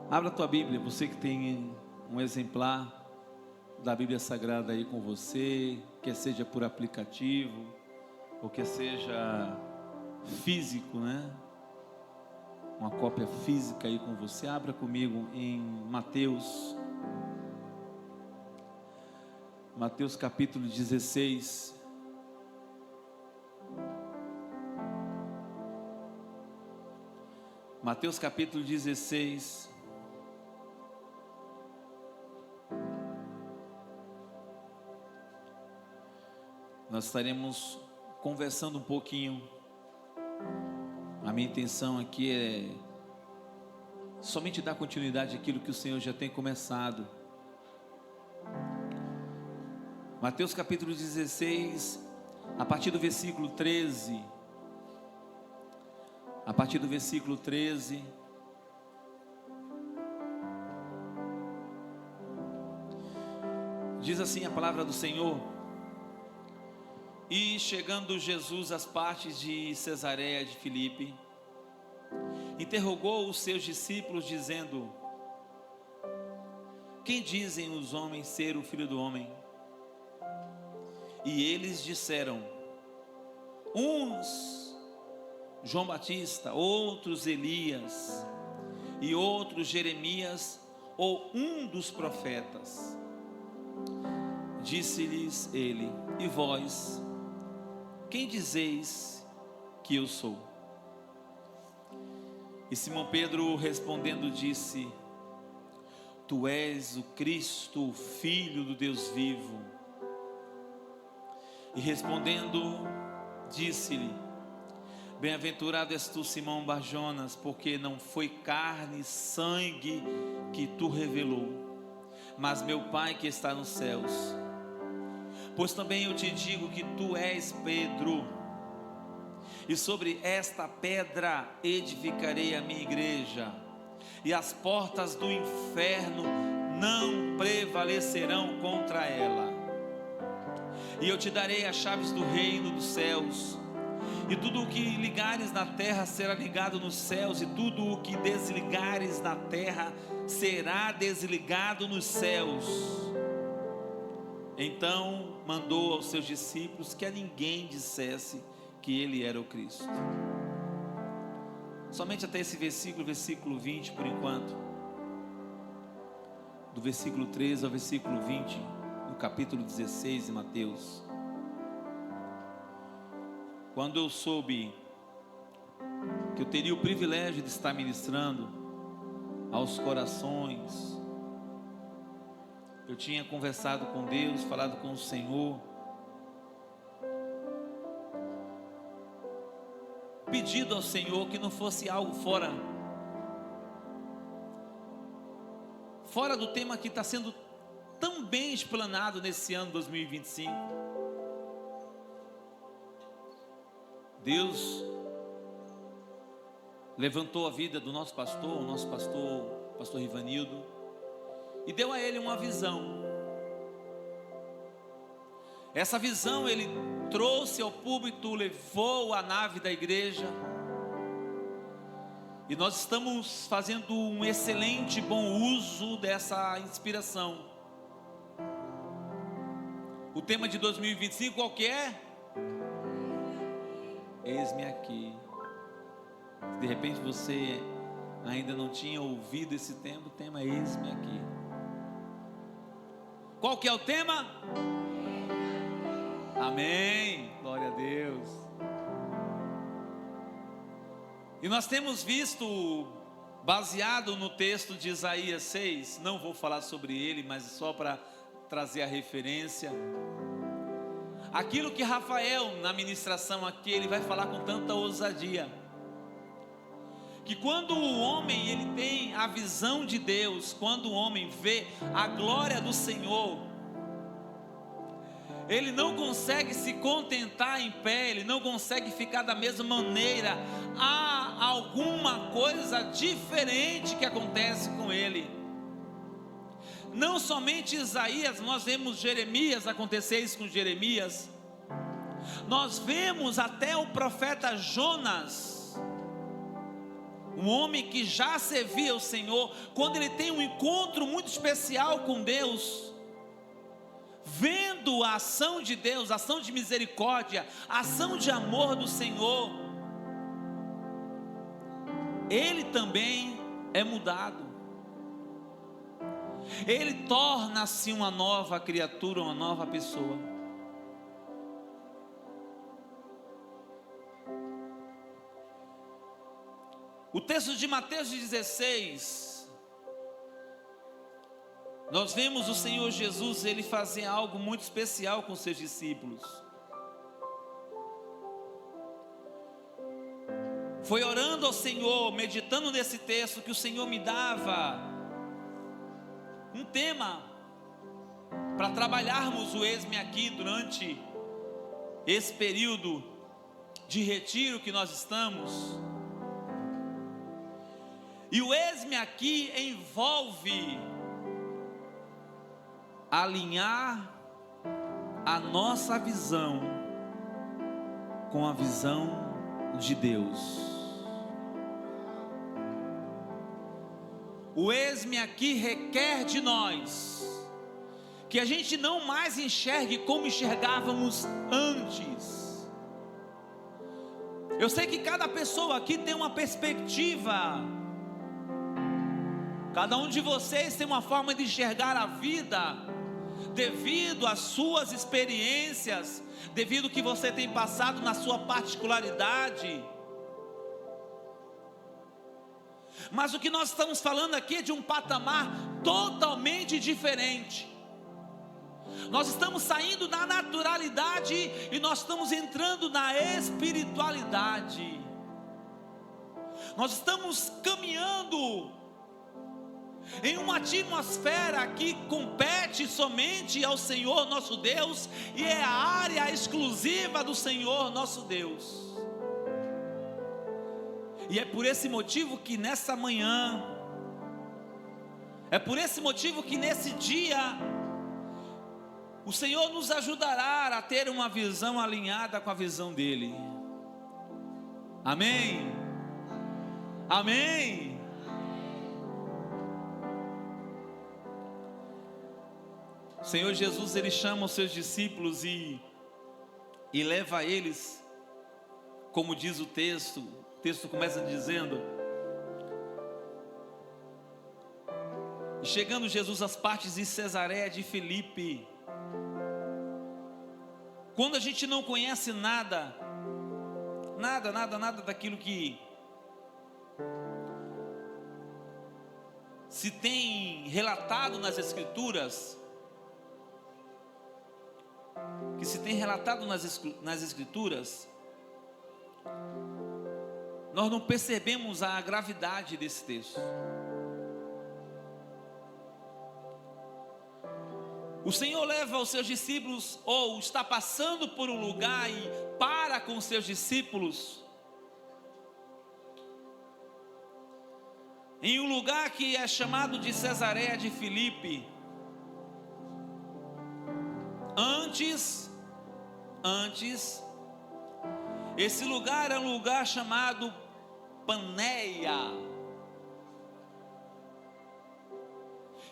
Abra a tua Bíblia, você que tem um exemplar da Bíblia Sagrada aí com você, quer seja por aplicativo, ou quer seja físico, né? Uma cópia física aí com você. Abra comigo em Mateus capítulo 16. Mateus capítulo 16. Nós estaremos conversando um pouquinho. A minha intenção aqui é somente dar continuidade àquilo que o Senhor já tem começado. Mateus capítulo 16, a partir do versículo 13. A partir do versículo 13. Diz assim a palavra do Senhor: E chegando Jesus às partes de Cesareia de Filipe, interrogou os seus discípulos, dizendo: Quem dizem os homens ser o Filho do Homem? E eles disseram: uns João Batista, outros Elias, e outros Jeremias, ou um dos profetas. Disse-lhes ele: E vós, quem dizeis que eu sou? E Simão Pedro respondendo disse: Tu és o Cristo, o Filho do Deus vivo. E respondendo disse-lhe: Bem-aventurado és tu, Simão Barjonas, porque não foi carne e sangue que tu revelou, mas meu Pai que está nos céus. Pois também eu te digo que tu és Pedro, e sobre esta pedra edificarei a minha igreja, e as portas do inferno não prevalecerão contra ela. E eu te darei as chaves do reino dos céus, e tudo o que ligares na terra será ligado nos céus, e tudo o que desligares na terra será desligado nos céus. Então mandou aos seus discípulos que a ninguém dissesse que ele era o Cristo. Somente até esse versículo 20 por enquanto. Do versículo 13 ao versículo 20, no capítulo 16 de Mateus. Quando eu soube que eu teria o privilégio de estar ministrando aos corações, eu tinha conversado com Deus, falado com o Senhor, pedido ao Senhor que não fosse algo fora do tema que está sendo tão bem explanado nesse ano 2025. Deus levantou a vida do nosso pastor, pastor Rivanildo, e deu a ele uma visão. Essa visão ele trouxe ao púlpito, levou à nave da igreja, e nós estamos fazendo um excelente, bom uso dessa inspiração. O tema de 2025 qual que é? Eis-me aqui. De repente você ainda não tinha ouvido esse tema, o tema é eis-me aqui. Qual que é o tema? Amém, glória a Deus. E nós temos visto, baseado no texto de Isaías 6, não vou falar sobre ele, mas só para trazer a referência, aquilo que Rafael na ministração aqui, ele vai falar com tanta ousadia, que quando o homem ele tem a visão de Deus, quando o homem vê a glória do Senhor, ele não consegue se contentar em pé, ele não consegue ficar da mesma maneira. Há alguma coisa diferente que acontece com ele. Não somente Isaías, nós vemos Jeremias, acontecer isso com Jeremias. Nós vemos até o profeta Jonas. um homem que já servia ao Senhor, quando ele tem um encontro muito especial com Deus, vendo a ação de Deus, a ação de misericórdia, a ação de amor do Senhor, ele também é mudado. Ele torna-se uma nova criatura, uma nova pessoa. O texto de Mateus 16, nós vemos o Senhor Jesus, ele fazer algo muito especial com seus discípulos. Foi orando ao Senhor, meditando nesse texto, que o Senhor me dava um tema para trabalharmos o Eis-me Aqui durante esse período de retiro que nós estamos. E o Eis-me Aqui envolve alinhar a nossa visão com a visão de Deus. O Eis-me Aqui requer de nós que a gente não mais enxergue como enxergávamos antes. Eu sei que cada pessoa aqui tem uma perspectiva, cada um de vocês tem uma forma de enxergar a vida, devido às suas experiências, devido ao que você tem passado na sua particularidade. Mas o que nós estamos falando aqui é de um patamar totalmente diferente. Nós estamos saindo da naturalidade e nós estamos entrando na espiritualidade. Nós estamos caminhando em uma atmosfera que compete somente ao Senhor nosso Deus, e é a área exclusiva do Senhor nosso Deus. E é por esse motivo que nessa manhã, é por esse motivo que nesse dia, o Senhor nos ajudará a ter uma visão alinhada com a visão dEle. Amém? Amém? O Senhor Jesus, Ele chama os seus discípulos e leva eles, como diz o texto começa dizendo: chegando Jesus às partes de Cesareia de Filipe. Quando a gente não conhece nada daquilo que se tem relatado nas Escrituras, nós não percebemos a gravidade desse texto. O Senhor leva os seus discípulos, ou está passando por um lugar e para com os seus discípulos, em um lugar que é chamado de Cesareia de Filipe. Antes, esse lugar é um lugar chamado Paneia.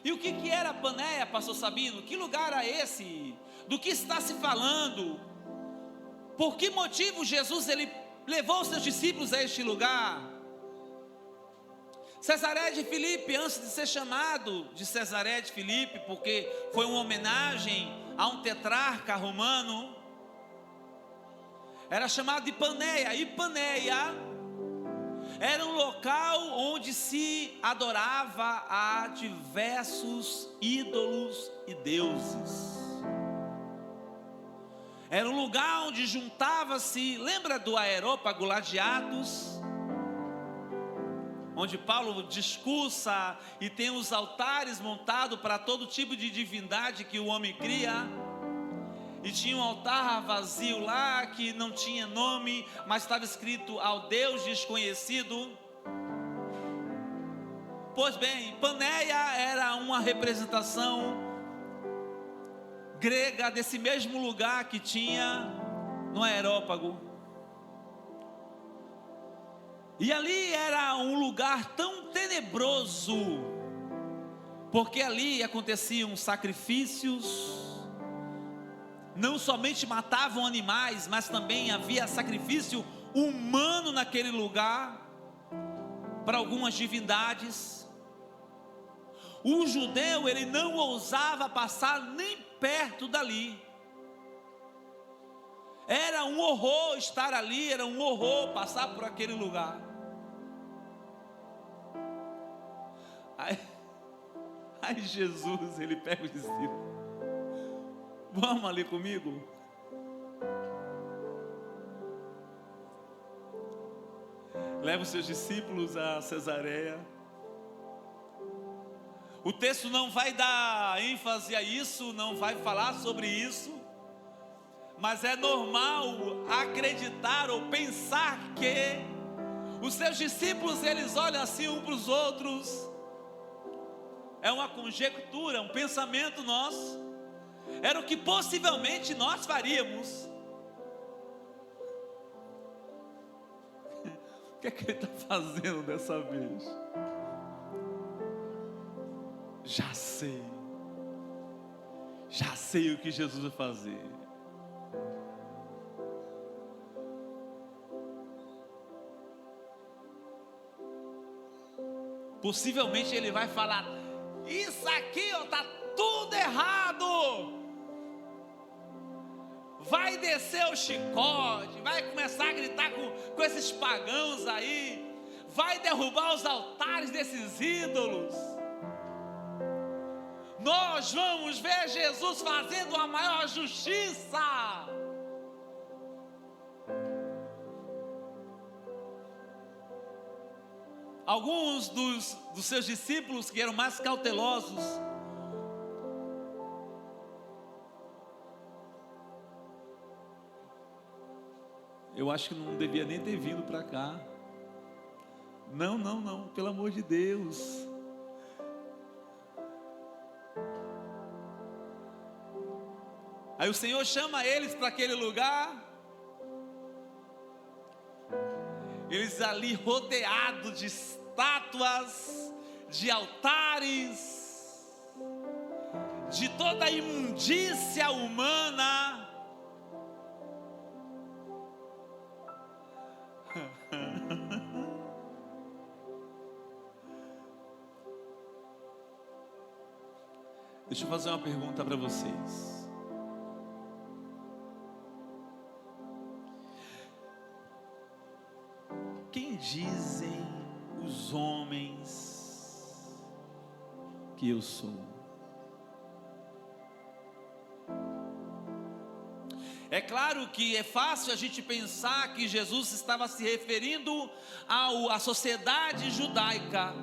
E o que era Paneia, pastor Sabino? Que lugar era esse? Do que está se falando? Por que motivo Jesus ele levou os seus discípulos a este lugar? Cesareia de Filipe, antes de ser chamado de Cesareia de Filipe, porque foi uma homenagem a um tetrarca romano, era chamado de Paneia. E Paneia era um local onde se adorava a diversos ídolos e deuses. Era um lugar onde juntava-se, lembra do Areópago lá de Atos? Onde Paulo discursa e tem os altares montados para todo tipo de divindade que o homem cria. E tinha um altar vazio lá que não tinha nome, mas estava escrito ao Deus desconhecido. Pois bem, Paneia era uma representação grega desse mesmo lugar que tinha no Areópago. E ali era um lugar tão tenebroso, porque ali aconteciam sacrifícios, não somente matavam animais, mas também havia sacrifício humano naquele lugar, para algumas divindades. O judeu, ele não ousava passar nem perto dali. Era um horror estar ali, era um horror passar por aquele lugar. Aí Jesus, ele pega os discípulos: vamos ali comigo? Leva os seus discípulos a Cesareia. O texto não vai dar ênfase a isso, não vai falar sobre isso, mas é normal acreditar ou pensar que os seus discípulos, eles olham assim uns para os outros. É uma conjectura, um pensamento nosso. Era o que possivelmente nós faríamos. O que é que ele está fazendo dessa vez? Já sei o que Jesus vai fazer. Possivelmente ele vai falar: isso aqui está tudo errado. Vai descer o chicote, vai começar a gritar com esses pagãos aí, vai derrubar os altares desses ídolos. Nós vamos ver Jesus fazendo a maior justiça. Alguns dos seus discípulos, que eram mais cautelosos, eu acho que não devia nem ter vindo para cá. Não, pelo amor de Deus. Aí o Senhor chama eles para aquele lugar. Eles ali rodeados de estátuas, de altares, de toda a imundícia humana. Deixa eu fazer uma pergunta para vocês. Quem dizem os homens que eu sou? É claro que é fácil a gente pensar que Jesus estava se referindo à sociedade judaica.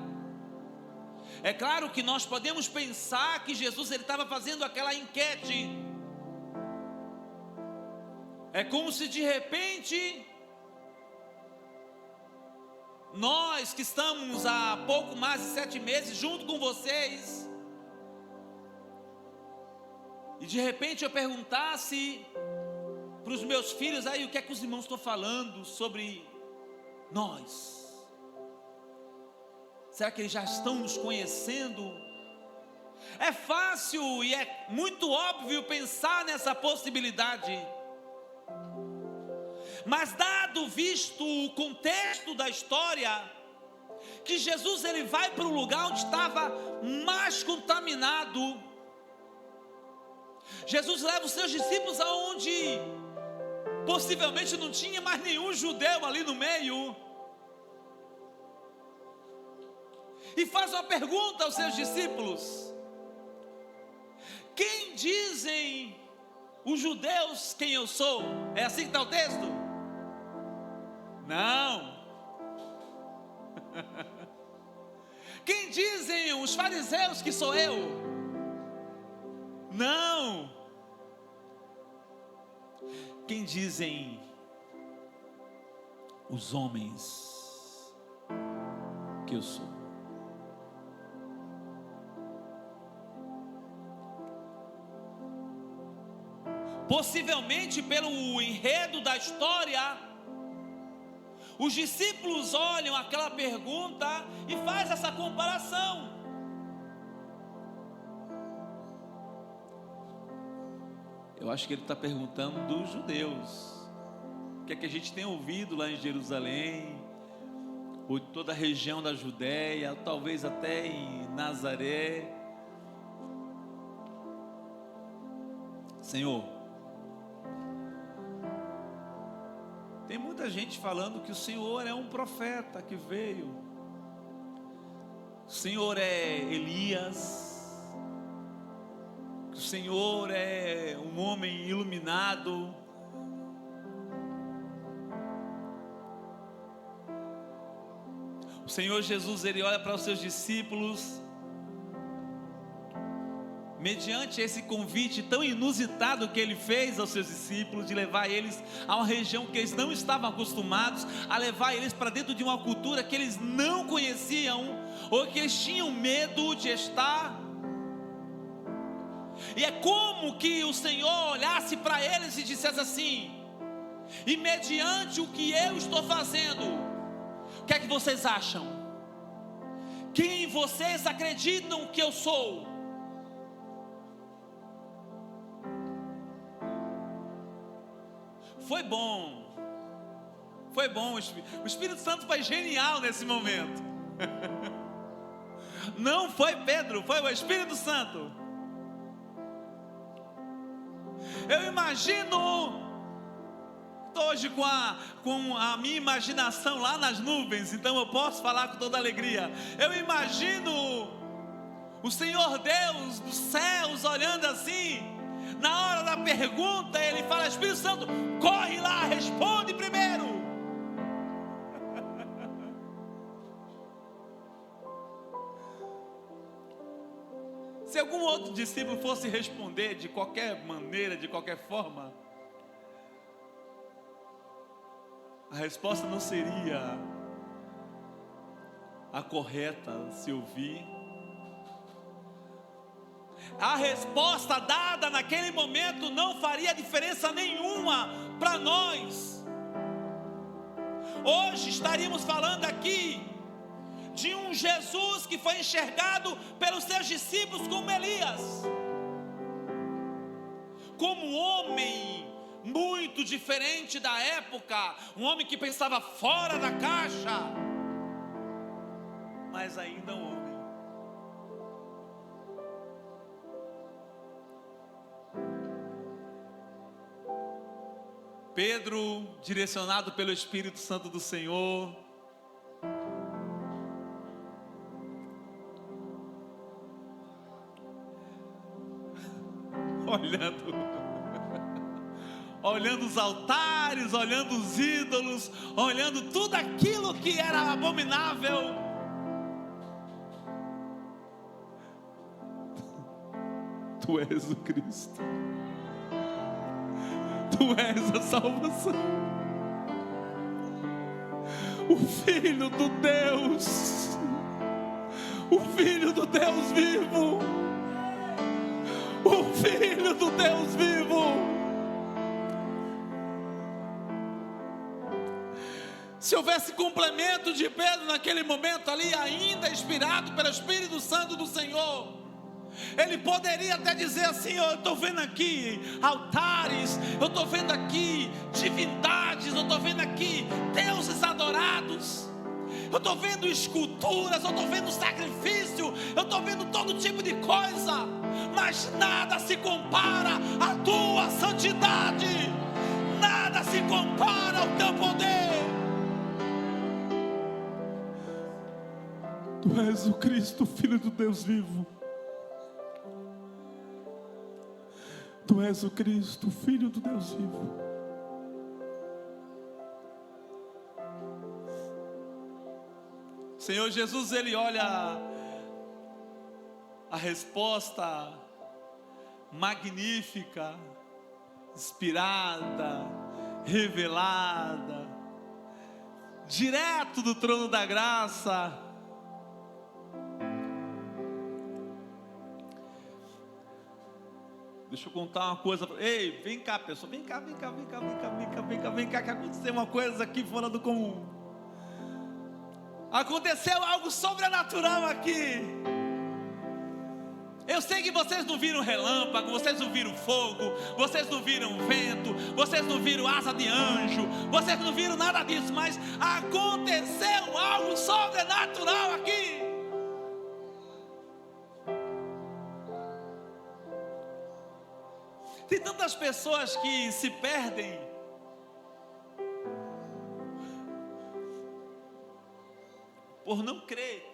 É claro que nós podemos pensar que Jesus ele estava fazendo aquela enquete. É como se de repente nós que estamos há pouco mais de 7 meses junto com vocês, e de repente eu perguntasse para os meus filhos aí o que é que os irmãos estão falando sobre nós. Será que eles já estão nos conhecendo? É fácil e é muito óbvio pensar nessa possibilidade. Mas dado visto o contexto da história, que Jesus ele vai para o lugar onde estava mais contaminado. Jesus leva os seus discípulos aonde possivelmente não tinha mais nenhum judeu ali no meio. E faz uma pergunta aos seus discípulos: quem dizem os judeus quem eu sou? É assim que está o texto? Não. Quem dizem os fariseus que sou eu? Não. Quem dizem os homens que eu sou? Possivelmente pelo enredo da história, Os discípulos olham aquela pergunta e faz essa comparação. Eu acho que ele está perguntando dos judeus. O que é que a gente tem ouvido lá em Jerusalém, ou em toda a região da Judéia, talvez até em Nazaré. Senhor, tem muita gente falando que o Senhor é um profeta que veio. O Senhor é Elias. Que o Senhor é um homem iluminado. O Senhor Jesus, ele olha para os seus discípulos, mediante esse convite tão inusitado que ele fez aos seus discípulos, de levar eles a uma região que eles não estavam acostumados, a levar eles para dentro de uma cultura que eles não conheciam, ou que eles tinham medo de estar. E é como que o Senhor olhasse para eles e dissesse assim: e mediante o que eu estou fazendo, o que é que vocês acham? Quem vocês acreditam que eu sou? Foi bom, o Espírito Santo foi genial nesse momento. Não foi Pedro, foi o Espírito Santo. Eu imagino, estou hoje com a minha imaginação lá nas nuvens, então eu posso falar com toda alegria. Eu imagino o Senhor Deus dos céus olhando assim. Na hora da pergunta, ele fala: Espírito Santo, corre lá, responde primeiro. Se algum outro discípulo fosse responder de qualquer maneira, de qualquer forma, a resposta não seria a correta se ouvir. A resposta dada naquele momento não faria diferença nenhuma para nós. Hoje estaríamos falando aqui de um Jesus que foi enxergado pelos seus discípulos como Elias, como um homem muito diferente da época, um homem que pensava fora da caixa, mas ainda um homem. Pedro, direcionado pelo Espírito Santo do Senhor, olhando os altares, olhando os ídolos, olhando tudo aquilo que era abominável. Tu és o Cristo, Tu és a salvação, o Filho do Deus, o Filho do Deus vivo, o Filho do Deus vivo. Se houvesse complemento de Pedro naquele momento ali, ainda inspirado pelo Espírito Santo do Senhor, ele poderia até dizer assim: eu estou vendo aqui altares, eu estou vendo aqui divindades, eu estou vendo aqui deuses adorados, eu estou vendo esculturas, eu estou vendo sacrifício, eu estou vendo todo tipo de coisa, mas nada se compara à tua santidade, nada se compara ao teu poder. Tu és o Cristo, Filho do Deus vivo. Tu és o Cristo, Filho do Deus vivo. Senhor Jesus, Ele olha a resposta magnífica, inspirada, revelada, direto do trono da graça. Deixa eu contar uma coisa. Ei, vem cá, pessoal. Vem cá, que aconteceu uma coisa aqui fora do comum. Aconteceu algo sobrenatural aqui. Eu sei que vocês não viram relâmpago, vocês não viram fogo, vocês não viram vento, vocês não viram asa de anjo, vocês não viram nada disso, mas aconteceu algo sobrenatural aqui. Tem tantas pessoas que se perdem por não crer.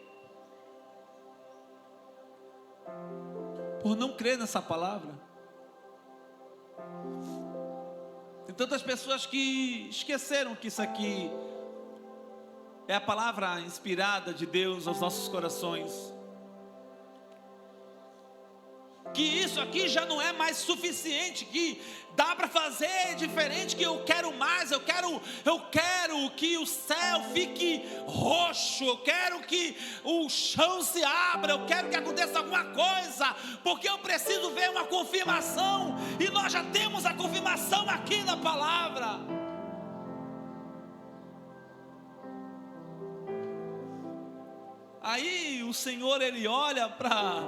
Por não crer nessa palavra. Tem tantas pessoas que esqueceram que isso aqui é a palavra inspirada de Deus aos nossos corações. Que isso aqui já não é mais suficiente, que dá para fazer diferente, que eu quero mais, eu quero que o céu fique roxo, eu quero que o chão se abra, eu quero que aconteça alguma coisa, porque eu preciso ver uma confirmação, e nós já temos a confirmação aqui na palavra. Aí o Senhor, Ele olha para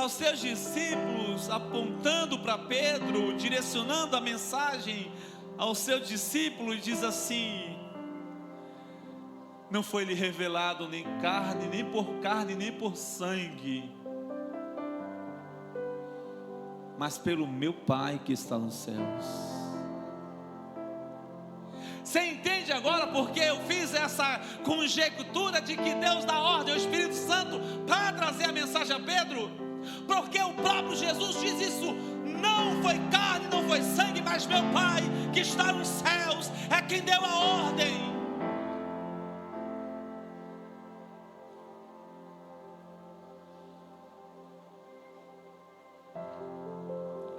os seus discípulos, apontando para Pedro, direcionando a mensagem ao seu discípulo, e diz assim: não foi lhe revelado nem carne, nem por sangue, mas pelo meu Pai que está nos céus. Você entende agora porque eu fiz essa conjectura de que Deus dá ordem ao Espírito Santo para trazer a mensagem a Pedro? Porque o próprio Jesus diz isso: não foi carne, não foi sangue, mas meu Pai que está nos céus é quem deu a ordem.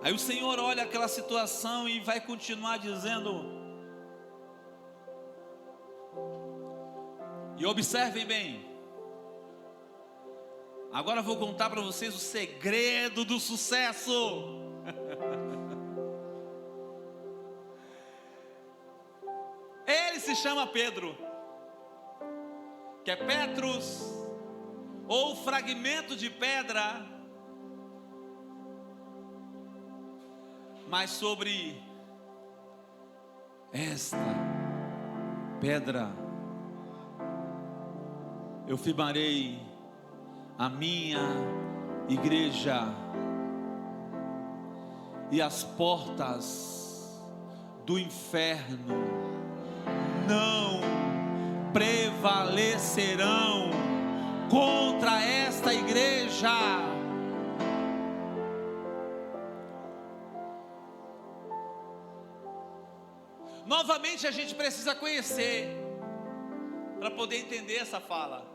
Aí o Senhor olha aquela situação e vai continuar dizendo, e observem bem. Agora eu vou contar para vocês o segredo do sucesso. Ele se chama Pedro, que é Petrus, ou fragmento de pedra. Mas sobre esta pedra eu firmarei a minha igreja, e as portas do inferno não prevalecerão contra esta igreja. Novamente a gente precisa conhecer para poder entender essa fala.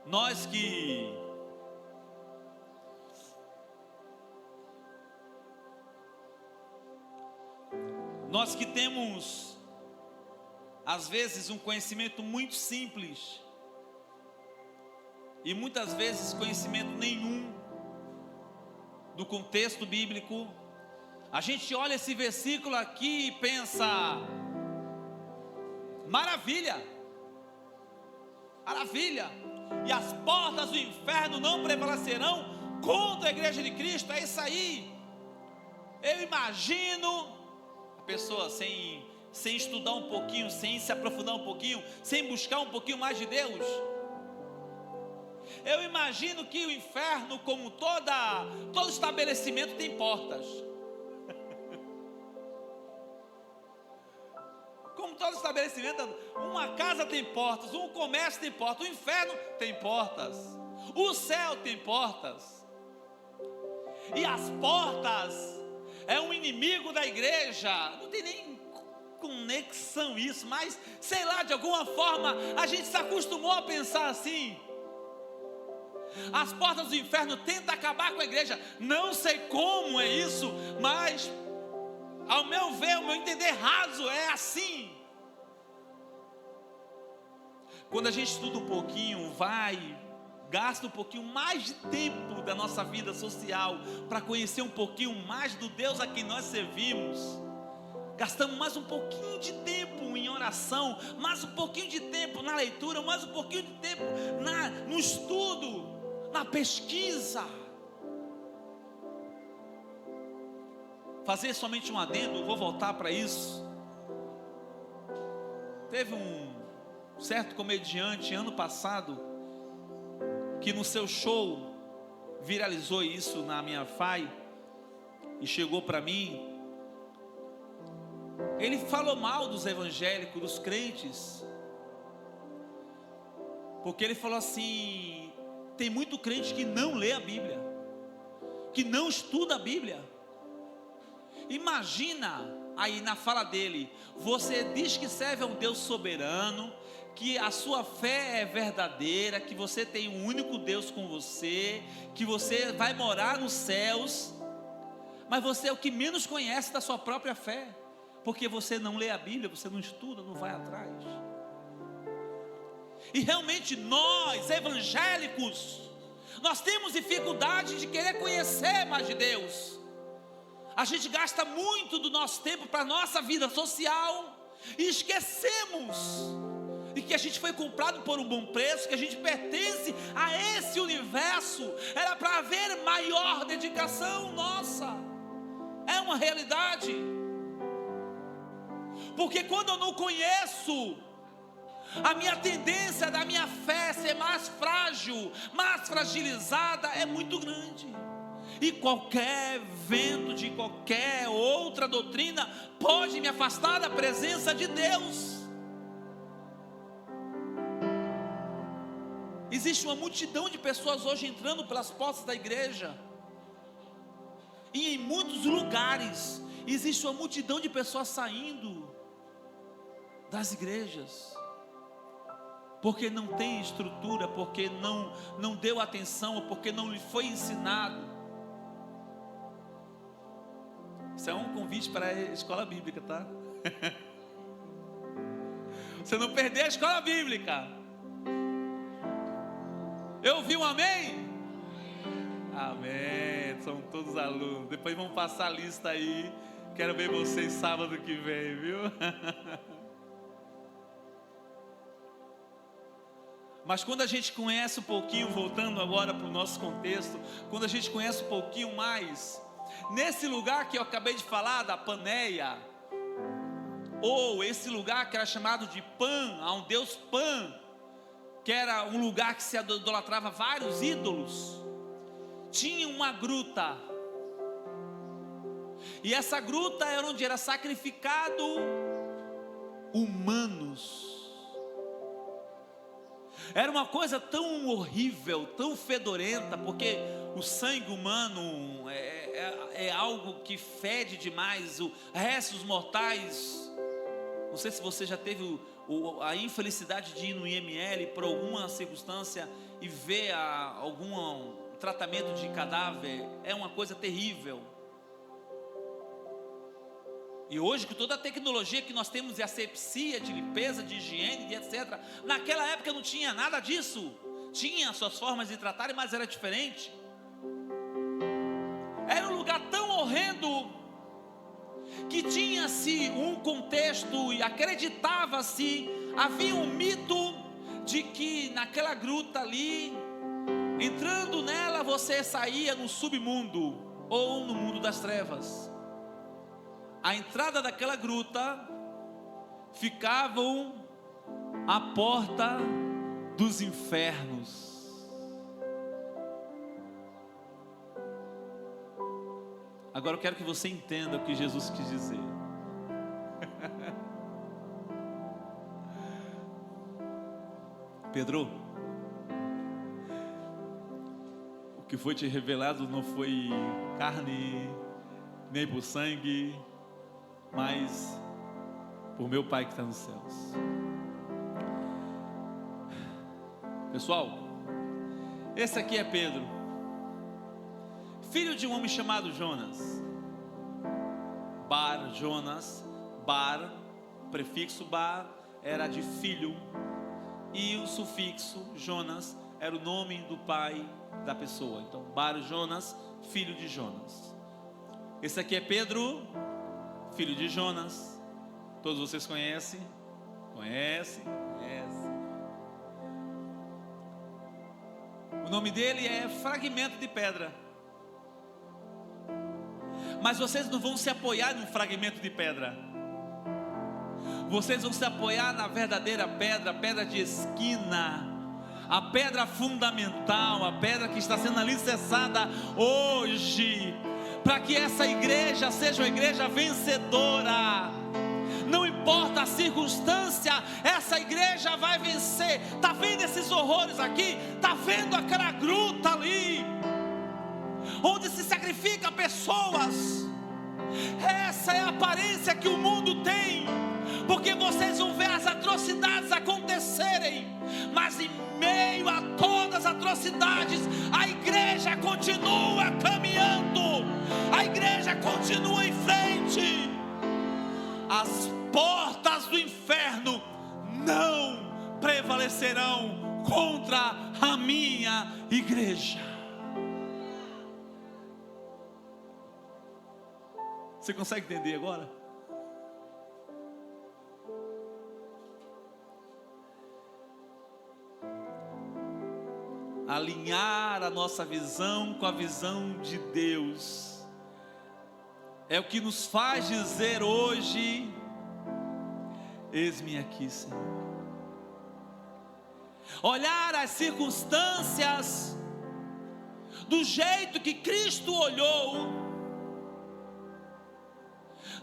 Nós que temos às vezes um conhecimento muito simples e muitas vezes conhecimento nenhum do contexto bíblico, a gente olha esse versículo aqui e pensa: maravilha, maravilha, e as portas do inferno não prevalecerão contra a igreja de Cristo. É isso aí. Eu imagino a pessoa sem estudar um pouquinho, sem se aprofundar um pouquinho, sem buscar um pouquinho mais de Deus. Eu imagino que o inferno, como todo estabelecimento, tem portas. Como todo estabelecimento, uma casa tem portas, um comércio tem portas, o inferno tem portas, o céu tem portas. E as portas é um inimigo da igreja. Não tem nem conexão isso, mas sei lá, de alguma forma a gente se acostumou a pensar assim. As portas do inferno tentam acabar com a igreja. Não sei como é isso, mas ao meu ver, o meu entender raso é assim. Quando a gente estuda um pouquinho, gasta um pouquinho mais de tempo da nossa vida social para conhecer um pouquinho mais do Deus a quem nós servimos, gastamos mais um pouquinho de tempo em oração, mais um pouquinho de tempo na leitura, mais um pouquinho de tempo no estudo, na pesquisa. Fazer somente um adendo, vou voltar para isso. Teve um certo comediante ano passado que no seu show viralizou isso na minha FAI e chegou para mim. Ele falou mal dos evangélicos, dos crentes, porque ele falou assim: tem muito crente que não lê a Bíblia, que não estuda a Bíblia. Imagina aí na fala dele: você diz que serve a um Deus soberano, que a sua fé é verdadeira, que você tem um único Deus com você, que você vai morar nos céus, mas você é o que menos conhece da sua própria fé, porque você não lê a Bíblia, você não estuda, não vai atrás. E realmente nós, evangélicos, nós temos dificuldade de querer conhecer mais de Deus. A gente gasta muito do nosso tempo para a nossa vida social e esquecemos de que a gente foi comprado por um bom preço, que a gente pertence a esse universo. Era para haver maior dedicação nossa. É uma realidade. Porque quando eu não conheço, a minha tendência da minha fé ser mais frágil, mais fragilizada é muito grande. E qualquer vento de qualquer outra doutrina pode me afastar da presença de Deus. Existe uma multidão de pessoas hoje entrando pelas portas da igreja. E em muitos lugares existe uma multidão de pessoas saindo das igrejas, porque não tem estrutura, porque não deu atenção, porque não lhe foi ensinado. Isso é um convite para a escola bíblica, tá? Você não perder a escola bíblica. Eu ouvi um amém? Amém. São todos alunos. Depois vamos passar a lista aí. Quero ver vocês sábado que vem, viu? Mas quando a gente conhece um pouquinho, voltando agora para o nosso contexto, quando a gente conhece um pouquinho mais, nesse lugar que eu acabei de falar, da Paneia, ou esse lugar que era chamado de Pan, a um deus Pan, que era um lugar que se idolatrava vários ídolos, tinha uma gruta, e essa gruta era onde era sacrificado humanos. Era uma coisa tão horrível, tão fedorenta, porque o sangue humano é algo que fede demais. Os restos mortais. Não sei se você já teve a infelicidade de ir no IML por alguma circunstância e ver algum tratamento de cadáver. É uma coisa terrível. E hoje, com toda a tecnologia que nós temos de asepsia, de limpeza, de higiene, de etc., naquela época não tinha nada disso. Tinha suas formas de tratarem, mas era diferente. Era um lugar tão horrendo que tinha-se um contexto e acreditava-se, havia um mito de que naquela gruta ali, entrando nela, você saía no submundo ou no mundo das trevas. A entrada daquela gruta ficavam à porta dos infernos. Agora eu quero que você entenda o que Jesus quis dizer. Pedro, o que foi te revelado não foi carne, nem por sangue, mas por meu Pai que está nos céus. Pessoal, esse aqui é Pedro, filho de um homem chamado Jonas. Bar, Jonas, Bar, prefixo Bar era de filho, e o sufixo Jonas era o nome do pai da pessoa. Então, Bar Jonas, filho de Jonas. Esse aqui é Pedro, filho de Jonas. Todos vocês conhecem? Conhecem? O nome dele é fragmento de pedra. Mas vocês não vão se apoiar num fragmento de pedra. Vocês vão se apoiar na verdadeira pedra, a pedra de esquina, a pedra fundamental, a pedra que está sendo alicerçada hoje, para que essa igreja seja uma igreja vencedora. Não importa a circunstância, essa igreja vai vencer. Está vendo esses horrores aqui? Está vendo aquela gruta ali, onde se sacrifica pessoas? Essa é a aparência que o mundo tem, porque vocês vão ver as atrocidades acontecerem, mas em meio a todas as atrocidades, a igreja continua caminhando, a igreja continua em frente. As portas do inferno não prevalecerão contra a minha igreja. Você consegue entender agora? Alinhar a nossa visão com a visão de Deus é o que nos faz dizer hoje: eis-me aqui, Senhor. Olhar as circunstâncias do jeito que Cristo olhou,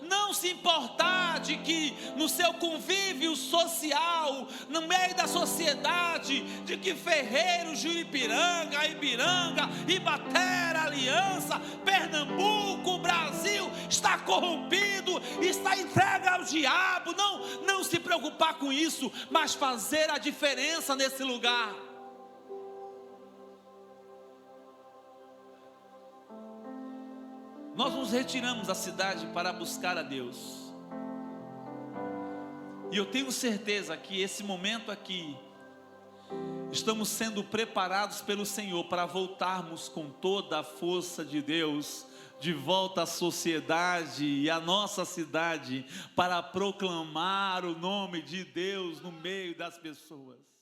não se importar de que no seu convívio social, no meio da sociedade, de que Ferreiro, Juipiranga, Ibiranga, Ibatera, Aliança, Pernambuco, Brasil está corrompido, está entregue ao diabo. Não se preocupar com isso, mas fazer a diferença nesse lugar. Nós nos retiramos da cidade para buscar a Deus. E eu tenho certeza que esse momento aqui, estamos sendo preparados pelo Senhor para voltarmos com toda a força de Deus de volta à sociedade e à nossa cidade, para proclamar o nome de Deus no meio das pessoas.